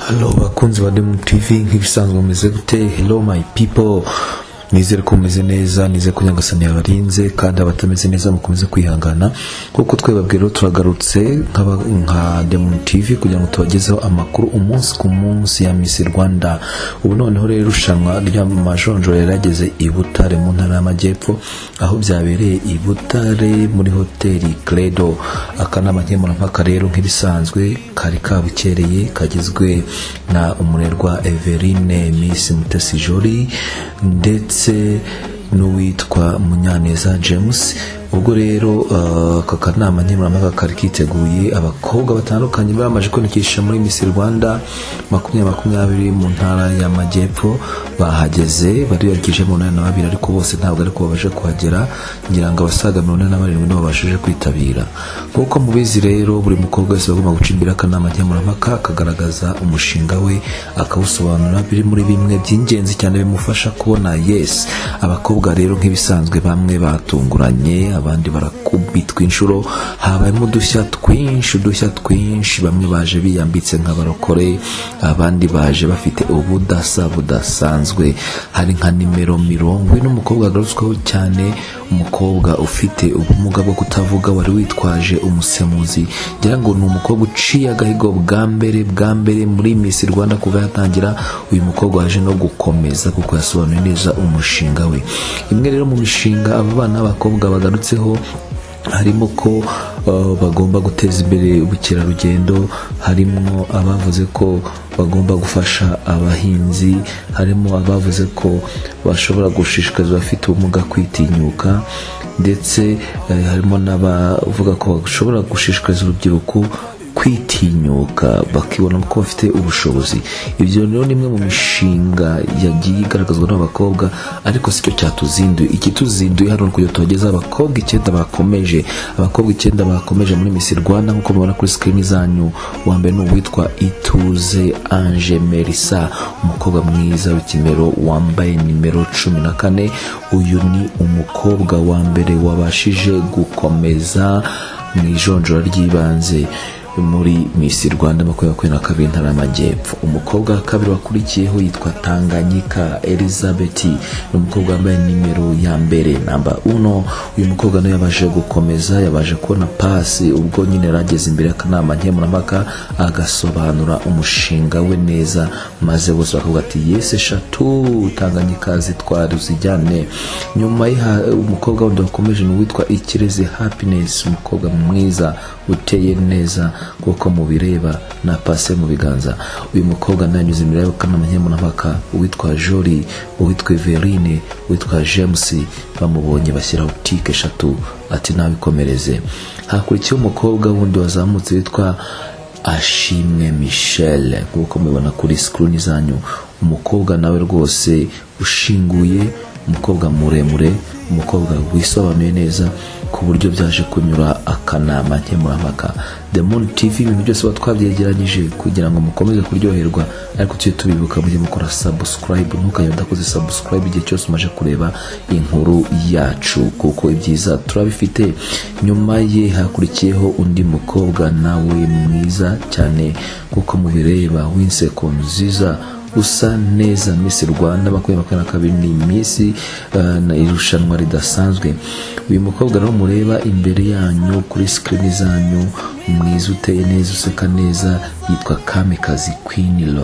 Hello bakunzi ba Diamond TV, nk'ibisanzwe meze gute? Hello my people, nizere ko meze neza, nizere ko Nyagasani yabarinze, kandi abatameze neza mukomeze kwihangana, kuko twebabwira turagarutse nka Diamond TV kugira ngo tubagezeho amakuru umunsi ku munsi ya Miss Rwanda. Ubu noneho rero irushanwa ry'amajonjora yarageze i Butare mu ntara y'Amajyepfo, aho byabereye i Butare muri hoteli Credo. Akanama nkemurampaka rero nk'ibisanzwe kari kabukereye, kagizwe na umurerwa Everine Miss Mutesi Jolly ndetse n'uwitwa Munyaneza James. Ubwo rero aka kanama nkemurampaka kari kiteguye abakobwa batandukanye bamaje kwandikisha muri Miss Rwanda 2020 mu ntara y'Amajyepfo. Bahageze bari yakije mu 82, ariko bose ntabwo ariko babaje kuhagera, ngira ngo abasaga 47 nibo babashije kwitabira. Kuko mubizi rero buri mukobwa wese agomba gucimbira akanama nkemurampaka, akagaragaza umushinga we, akawusobanura biri muri bimwe by'ingenzi cyane bimufasha kubona yes. Abakobwa rero nk'ibisanzwe bamwe batunguranye, abandi barakubitwa inshuro, habayemo udushya twinshi. Bamwe baje biyambitse nk'abarokore, abandi baje bafite ubudasa budasanzwe. Hari nka nimero 40 n'umukobwa agarutsweho cyane, umukobwa ufite ubumuga bwo kutavuga wari witwaje umusemuzi. Ngira ngo ni umukobwa uciye agahigo bwa mbere muri Miss Rwanda kuva yatangira. Uyu mukobwa waje no gukomeza kuko yasobanuye neza umushinga we. Imwe rero mu mishinga aba bana b'abakobwa bagarutseho harimo ko bagomba guteza imbere ubukerarugendo, harimo abavuze ko bagomba gufasha abahinzi, harimo abavuze ko bashobora gushishikariza abafite ubumuga kwitinyuka, ndetse harimo n'abavuga ko bashobora gushishikariza urubyiruko kwitinyuka bakibona ko bafite ubushobozi. Ibyo rero ni imwe mu mishinga yagiye igaragazwa n'abakobwa, ariko sicyo cyatuzinduye. Ikituzinduye hano kugira tubageze abakobwa 9 bakomeje muri Miss Rwanda nk'uko mubona kuri screen zanyu. Wa mbere ni uwitwa Ituze Ange Melissa, umukobwa mwiza w'ikimero wambaye nimero 14. Uyu ni umukobwa wa mbere wabashije gukomeza mu ijonjora ry'ibanze muri Miss Rwanda 2022 ntara y'Amajyepfo. Umukobwa wa kabiri wakurikiyeho yitwa Tanganyika Elizabeth, umukobwa wambaye nimero ya mbere namba 1. Uyu mukobwa nawe yabaje gukomeza, yabaje kubona pasi ubwo nyine yarageze imbere y'akanama nkemurampaka agasobanura umushinga we neza, maze bose bakavuga ati yes eshatu Tanganyika zitwara uzijyane. Nyuma umukobwa wundi wakomeje ni uwitwa Ikirezi Happiness, umukobwa mwiza uteye neza kuko mubireba na pase mu biganza. Uyu mukobwa nanyuze imbere y'akanama nkemurampaka, uwitwa Jolly, uwitwa Everine, uwitwa James, bamubonye bashyiraho tike 3 ati nabikomereze. Hakurikiye umukobwa wundi wazamutse witwa Ashimwe Michelle, kuko mubona kuri screen zanyu. Umukobwa nawe rwose ushinguye, umukobwa muremure, umukobwa wisobanuye neza ku buryo byaje kunyura akanama nkemurampaka. Diamond TV ibintu byose batwabyegeranyije kugira ngo mukomeze kuryoherwa, ariko tujye tubibuka mujye mukora subscribe, ntukajye udakoze subscribe igihe cyose umaje kureba inkuru yacu, kuko ibyiza turabifite. Nyuma ye hakurikiyeho undi mukobwa nawe mwiza cyane kuko mubireba, w'inseko nziza, usa neza. Miss Rwanda 2022 ni Miss na irushanwa ridasanzwe. Uyu mukobwa rero mureba imbere yanyu kuri screen zanyu, mwiza uteye neza, useka neza, yitwa Kamikazi Queen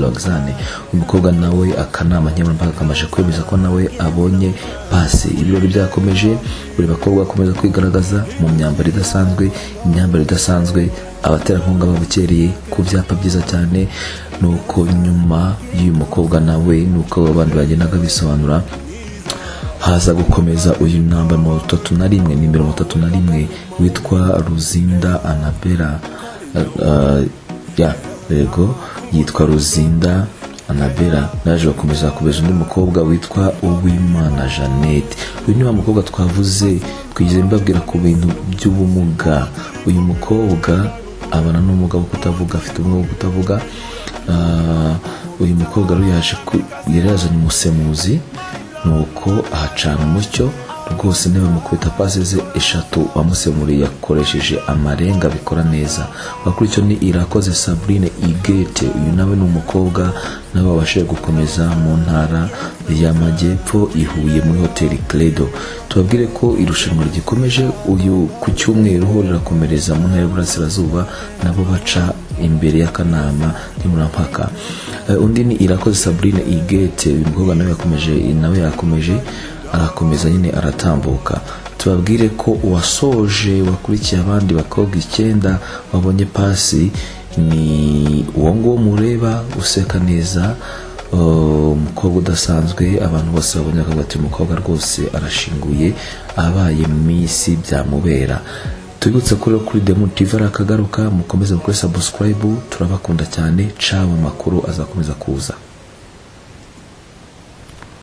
Roxane. Uyu mukobwa nawe akanama nkemurampaka kamaje kwemeza ko nawe abonye pasi. Ibirori byakomeje, buri bakobwa bakomeza kwigaragaza mu myambaro idasanzwe, abaterankunga babukereye ku byapa byiza cyane. Nuko nyuma y'uyu mukobwa nawe, nuko abandi bagendaga bisobanura, haza gukomeza uyu namba 31, nimero 31, witwa Ruzinda Anabela. Yego yitwa Ruzinda Anabela. Naje gukomeza kubeza undi mukobwa witwa Uwimana Jeannette. Uyu ni wa mukobwa twavuze twigeze mbabwira ku bintu by'ubumuga. Uyu mukobwa abana n'umugabo kutavuga, afite ubumuga bwo kutavuga. Uyu mukobwa rero yaje yazanye umusemuzi, nuko ahacana umucyo rwose niba mukubita pasi ze eshatu wamusemuriye yakoresheje amarenga bikora neza. Bakurikiye ni Irakoze Sabrine Igete, uyu nawe ni umukobwa nawe wabashije gukomeza mu ntara y'Amajyepfo i Huye muri hoteli Credo. Tubabwire ko irushanwa rigikomeje uyu ku cyumweru ho rirakomereza mu ntara y'Uburasirazuba, nabo baca imbere y'akanama nkemurampaka. Undi ni Irakoze Sabrine Igete, uyu mukobwa nawe yakomeje arakomeza nyine aratambuka. Tubabwire ko uwasoje wakurikiye abandi bakobwa 9 babonye pasi ni uwo ngo mureba useka neza, umukobwa udasanzwe, abantu bose babonye akagati umukobwa rwose arashinguye abaye Miss byamubera. Tubibutse kuri Demo TV arakagaruka, mukomeze mukore subscribe, turabakunda cyane, cawe makuru azakomeza kuza.